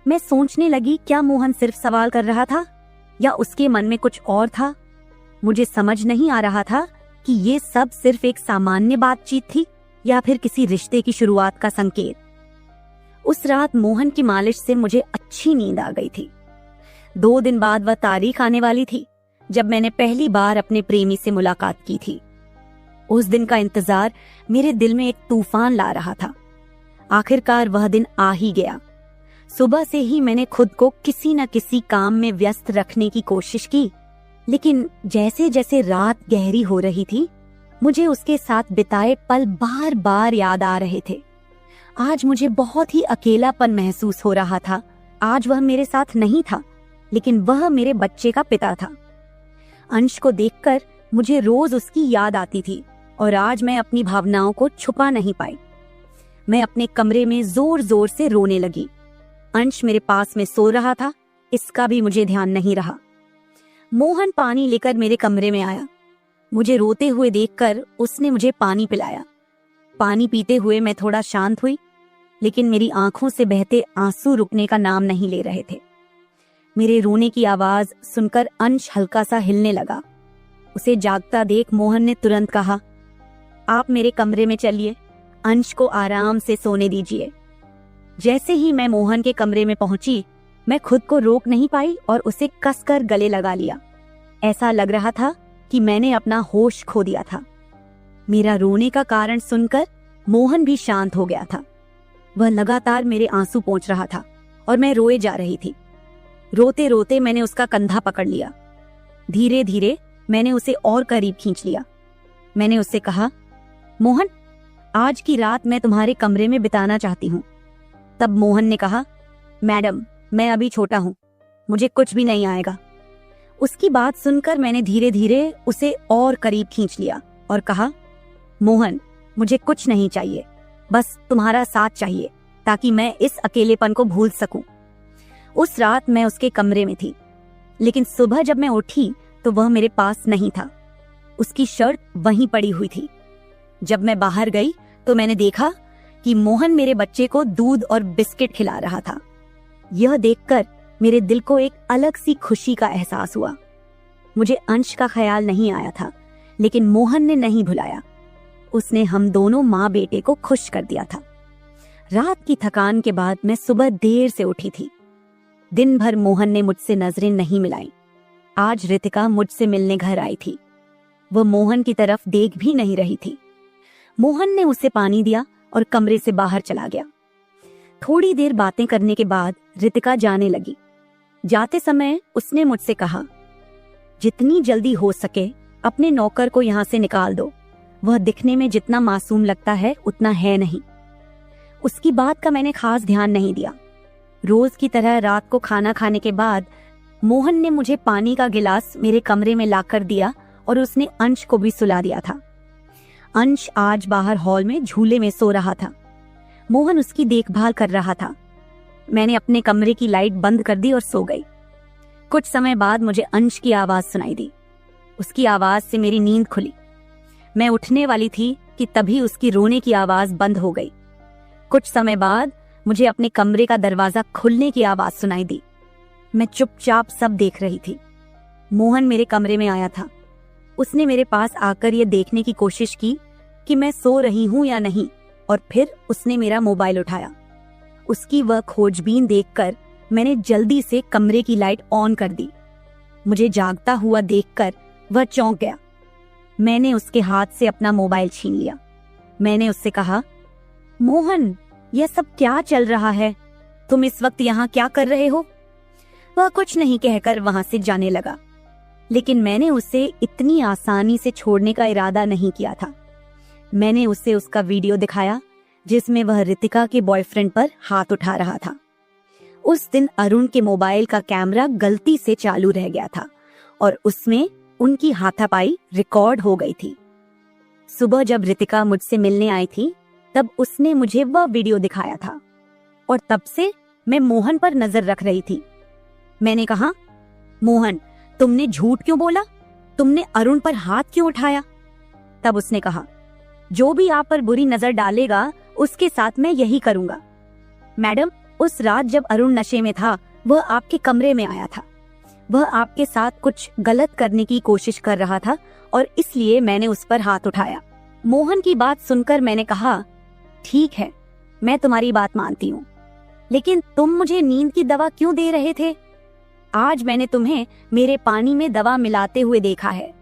मैं सोचने लगी, क्या मोहन सिर्फ सवाल कर रहा था या उसके मन में कुछ और था? मुझे समझ नहीं आ रहा था कि ये सब सिर्फ एक सामान्य बातचीत थी या फिर किसी रिश्ते की शुरुआत का संकेत। उस रात मोहन की मालिश से मुझे अच्छी नींद आ गई थी। 2 दिन बाद वह तारीख आने वाली थी जब मैंने पहली बार अपने प्रेमी से मुलाकात की थी। उस दिन का इंतजार मेरे दिल में एक तूफान ला रहा था। आखिरकार वह दिन आ ही गया। सुबह से ही मैंने खुद को किसी न किसी काम में व्यस्त रखने की कोशिश की, लेकिन जैसे जैसे रात गहरी हो रही थी, मुझे उसके साथ बिताए पल बार बार याद आ रहे थे। आज मुझे बहुत ही अकेलापन महसूस हो रहा था। आज वह मेरे साथ नहीं था, लेकिन वह मेरे बच्चे का पिता था। अंश को देखकर मुझे रोज उसकी याद आती थी और आज मैं अपनी भावनाओं को छुपा नहीं पाई। मैं अपने कमरे में जोर जोर से रोने लगी। अंश मेरे पास में सो रहा था, इसका भी मुझे ध्यान नहीं रहा। मोहन पानी लेकर मेरे कमरे में आया। मुझे रोते हुए देखकर उसने मुझे पानी पिलाया। पानी पीते हुए मैं थोड़ा शांत हुई, लेकिन मेरी आंखों से बहते आंसू रुकने का नाम नहीं ले रहे थे। मेरे रोने की आवाज सुनकर अंश हल्का सा हिलने लगा। उसे जागता देख मोहन ने तुरंत कहा, आप मेरे कमरे में चलिए, अंश को आराम से सोने दीजिए। जैसे ही मैं मोहन के कमरे में पहुंची, मैं खुद को रोक नहीं पाई और उसे कसकर गले लगा लिया। ऐसा लग रहा था कि मैंने अपना होश खो दिया था। मेरा रोने का कारण सुनकर मोहन भी शांत हो गया था। वह लगातार मेरे आंसू पोंछ रहा था और मैं रोए जा रही थी। रोते रोते मैंने उसका कंधा पकड़ लिया। धीरे धीरे मैंने उसे और करीब खींच लिया। मैंने उससे कहा, मोहन, आज की रात मैं तुम्हारे कमरे में बिताना चाहती हूँ। तब मोहन ने कहा, मैडम, मैं अभी छोटा हूँ, मुझे कुछ भी नहीं आएगा। उसकी बात सुनकर मैंने धीरे धीरे उसे और करीब खींच लिया और कहा, मोहन, मुझे कुछ नहीं चाहिए, बस तुम्हारा साथ चाहिए ताकि मैं इस अकेलेपन को भूल सकूं। उस रात मैं उसके कमरे में थी, लेकिन सुबह जब मैं उठी तो वह मेरे पास नहीं था। उसकी शर्ट वहीं पड़ी हुई थी। जब मैं बाहर गई तो मैंने देखा कि मोहन मेरे बच्चे को दूध और बिस्किट खिला रहा था। यह देखकर मेरे दिल को एक अलग सी खुशी का एहसास हुआ। मुझे अंश का ख्याल नहीं आया था, लेकिन मोहन ने नहीं भुलाया। उसने हम दोनों माँ बेटे को खुश कर दिया था। रात की थकान के बाद मैं सुबह देर से उठी थी। दिन भर मोहन ने मुझसे नजरें नहीं मिलाई। आज रितिका मुझसे मिलने घर आई थी। वह मोहन की तरफ देख भी नहीं रही थी। मोहन ने उसे पानी दिया और कमरे से बाहर चला गया। थोड़ी देर बातें करने के बाद रितिका जाने लगी। जाते समय उसने मुझसे कहा, जितनी जल्दी हो सके अपने नौकर को यहाँ से निकाल दो। वह दिखने में जितना मासूम लगता है उतना है नहीं। उसकी बात का मैंने खास ध्यान नहीं दिया। रोज की तरह रात को खाना खाने के बाद मोहन ने मुझे पानी का गिलास मेरे कमरे में लाकर दिया और उसने अंश को भी सुला दिया था। अंश आज बाहर हॉल में झूले में सो रहा था। मोहन उसकी देखभाल कर रहा था। मैंने अपने कमरे की लाइट बंद कर दी और सो गई। कुछ समय बाद मुझे अंश की आवाज सुनाई दी। उसकी आवाज से मेरी नींद खुली। मैं उठने वाली थी कि तभी उसकी रोने की आवाज बंद हो गई। कुछ समय बाद मुझे अपने कमरे का दरवाजा खुलने की आवाज सुनाई दी। मैं चुपचाप सब देख रही थी। मोहन मेरे कमरे में आया था। उसने मेरे पास आकर यह देखने की कोशिश की कि मैं सो रही हूं या नहीं, और फिर उसने मेरा मोबाइल उठाया। उसकी वह खोजबीन देखकर मैंने जल्दी से कमरे की लाइट ऑन कर दी। मुझे जागता हुआ देखकर वह चौंक गया। मैंने उसके हाथ से अपना मोबाइल छीन लिया। मैंने उससे कहा, मोहन, यह सब क्या चल रहा है? तुम इस वक्त यहाँ क्या कर रहे हो? वह कुछ नहीं कहकर वहां से जाने लगा, लेकिन मैंने उसे इतनी आसानी से छोड़ने का इरादा नहीं किया था। मैंने उसे उसका वीडियो दिखाया जिसमें वह रितिका के बॉयफ्रेंड पर हाथ उठा रहा था। उस दिन अरुण के मोबाइल का कैमरा गलती से चालू रह गया था और उसमें उनकी हाथापाई रिकॉर्ड हो गई थी। सुबह जब रितिका मुझसे मिलने आई थी तब उसने मुझे वह वीडियो दिखाया था और तब से मैं मोहन पर नजर रख रही थी। मैंने कहा, मोहन, तुमने झूठ क्यों बोला? तुमने अरुण पर हाथ क्यों उठाया? तब उसने कहा, जो भी आप पर बुरी नजर डालेगा उसके साथ मैं यही करूंगा। मैडम, उस रात जब अरुण नशे में था वह आपके कमरे में आया था। वह आपके साथ कुछ गलत करने की कोशिश कर रहा था और इसलिए मैंने उस पर हाथ उठाया। मोहन की बात सुनकर मैंने कहा, ठीक है, मैं तुम्हारी बात मानती हूँ, लेकिन तुम मुझे नींद की दवा क्यों दे रहे थे? आज मैंने तुम्हें मेरे पानी में दवा मिलाते हुए देखा है।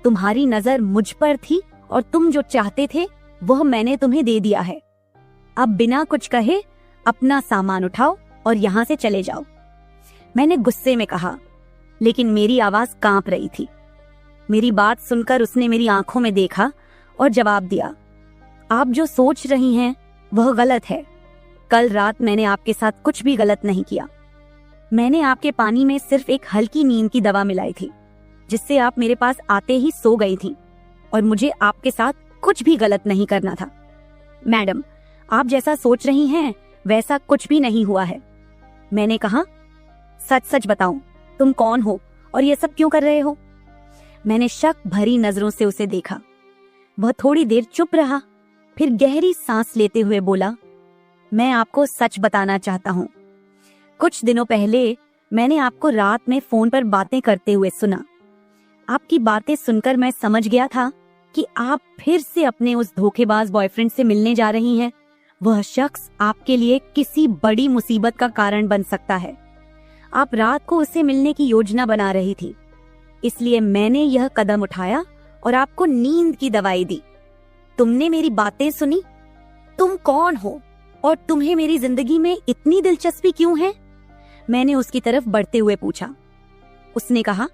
तुम्हारी नजर मुझ पर थी और तुम जो चाहते थे वह मैंने तुम्हें दे दिया है। अब बिना कुछ कहे अपना सामान उठाओ और यहाँ से चले जाओ। मैंने गुस्से में कहा, लेकिन मेरी आवाज कांप रही थी। मेरी बात सुनकर उसने मेरी आंखों में देखा और जवाब दिया, आप जो सोच रही हैं वह गलत है। कल रात मैंने आपके साथ कुछ भी गलत नहीं किया। मैंने आपके पानी में सिर्फ एक हल्की नींद की दवा मिलाई थी, जिससे आप मेरे पास आते ही सो गई थी, और मुझे आपके साथ कुछ भी गलत नहीं करना था। मैडम, आप जैसा सोच रही हैं वैसा कुछ भी नहीं हुआ है। मैंने कहा, सच सच बताओ, तुम कौन हो और ये सब क्यों कर रहे हो? मैंने शक भरी नजरों से उसे देखा। वह थोड़ी देर चुप रहा, फिर गहरी सांस लेते हुए बोला, मैं आपको सच बताना चाहता हूँ। कुछ दिनों पहले मैंने आपको रात में फोन पर बातें करते हुए सुना। आपकी बातें सुनकर मैं समझ गया था कि आप फिर से अपने उस धोखेबाज बॉयफ्रेंड से मिलने जा रही हैं। वह शख्स आपके लिए किसी बड़ी मुसीबत का कारण बन सकता है। आप रात को उससे मिलने की योजना बना रही थी, इसलिए मैंने यह कदम उठाया और आपको नींद की दवाई दी। तुमने मेरी बातें सुनी? तुम कौन हो और तुम्हें मेरी जिंदगी में इतनी दिलचस्पी क्यों है? मैंने उसकी तरफ बढ़ते हुए पूछा। उसने कहा,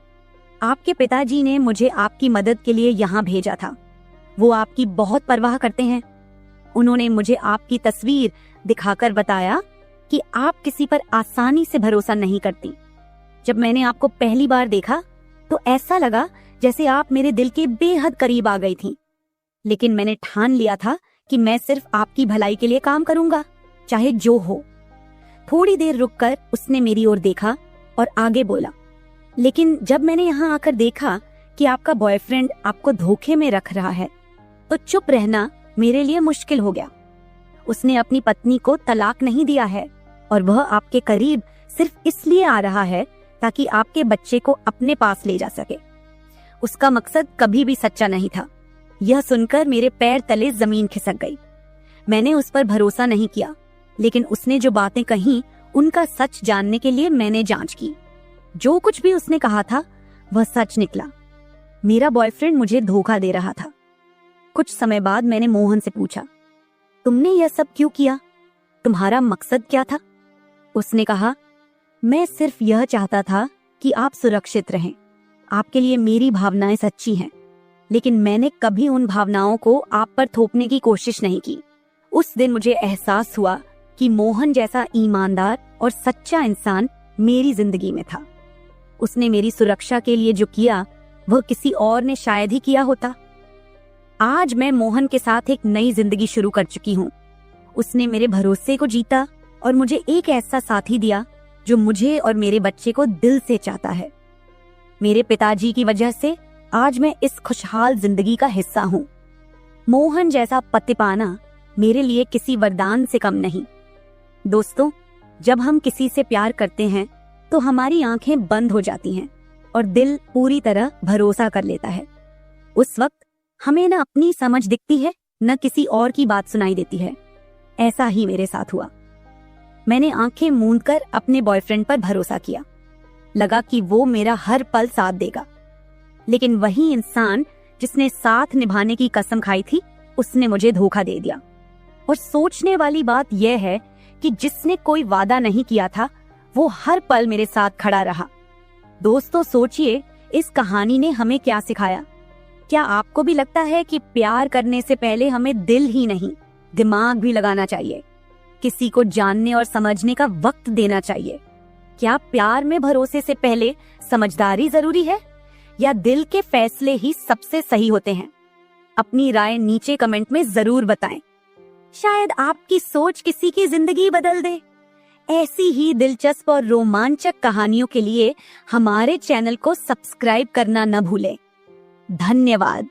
आपके पिताजी ने मुझे आपकी मदद के लिए यहाँ भेजा था। वो आपकी बहुत परवाह करते हैं। उन्होंने मुझे आपकी तस्वीर दिखाकर बताया कि आप किसी पर आसानी से भरोसा नहीं करती। जब मैंने आपको पहली बार देखा तो ऐसा लगा जैसे आप मेरे दिल के बेहद करीब आ गई थीं। लेकिन मैंने ठान लिया था कि मैं सिर्फ आपकी भलाई के लिए काम करूंगा, चाहे जो हो। थोड़ी देर रुककर उसने मेरी ओर देखा और आगे बोला, लेकिन जब मैंने यहाँ आकर देखा कि आपका बॉयफ्रेंड आपको धोखे में रख रहा है, तो चुप रहना मेरे लिए मुश्किल हो गया। उसने अपनी पत्नी को तलाक नहीं दिया है और वह आपके करीब सिर्फ इसलिए आ रहा है ताकि आपके बच्चे को अपने पास ले जा सके। उसका मकसद कभी भी सच्चा नहीं था। यह सुनकर मेरे पैर तले जमीन खिसक गई। मैंने उस पर भरोसा नहीं किया, लेकिन उसने जो बातें कही उनका सच जानने के लिए मैंने जांच की। जो कुछ भी उसने कहा था वह सच निकला। मेरा बॉयफ्रेंड मुझे धोखा दे रहा था। कुछ समय बाद मैंने मोहन से पूछा, तुमने यह सब क्यों किया? तुम्हारा मकसद क्या था? उसने कहा, मैं सिर्फ यह चाहता था कि आप सुरक्षित रहें। आपके लिए मेरी भावनाएं सच्ची हैं, लेकिन मैंने कभी उन भावनाओं को आप पर थोपने की कोशिश नहीं की। उस दिन मुझे एहसास हुआ कि मोहन जैसा ईमानदार और सच्चा इंसान मेरी जिंदगी में था। उसने मेरी सुरक्षा के लिए जो किया वह किसी और ने शायद ही किया होता। आज मैं मोहन के साथ एक नई जिंदगी शुरू कर चुकी हूँ। उसने मेरे भरोसे को जीता और मुझे एक ऐसा साथी दिया जो मुझे और मेरे बच्चे को दिल से चाहता है। मेरे पिताजी की वजह से आज मैं इस खुशहाल जिंदगी का हिस्सा हूँ। मोहन जैसा पति पाना मेरे लिए किसी वरदान से कम नहीं। दोस्तों, जब हम किसी से प्यार करते हैं तो हमारी आंखें बंद हो जाती हैं और दिल पूरी तरह भरोसा कर लेता है। उस वक्त हमें न अपनी समझ दिखती है, न किसी और की बात सुनाई देती है। ऐसा ही मेरे साथ हुआ। मैंने आंखें मूंदकर अपने बॉयफ्रेंड पर भरोसा किया। लगा कि वो मेरा हर पल साथ देगा, लेकिन वही इंसान जिसने साथ निभाने की कसम खाई थी, उसने मुझे धोखा दे दिया। और सोचने वाली बात यह है कि जिसने कोई वादा नहीं किया था वो हर पल मेरे साथ खड़ा रहा। दोस्तों, सोचिए इस कहानी ने हमें क्या सिखाया। क्या आपको भी लगता है कि प्यार करने से पहले हमें दिल ही नहीं, दिमाग भी लगाना चाहिए? किसी को जानने और समझने का वक्त देना चाहिए। क्या प्यार में भरोसे से पहले समझदारी जरूरी है, या दिल के फैसले ही सबसे सही होते हैं? अपनी राय नीचे कमेंट में जरूर बताएं। शायद आपकी सोच किसी की जिंदगी बदल दे। ऐसी ही दिलचस्प और रोमांचक कहानियों के लिए हमारे चैनल को सब्सक्राइब करना न भूलें। धन्यवाद।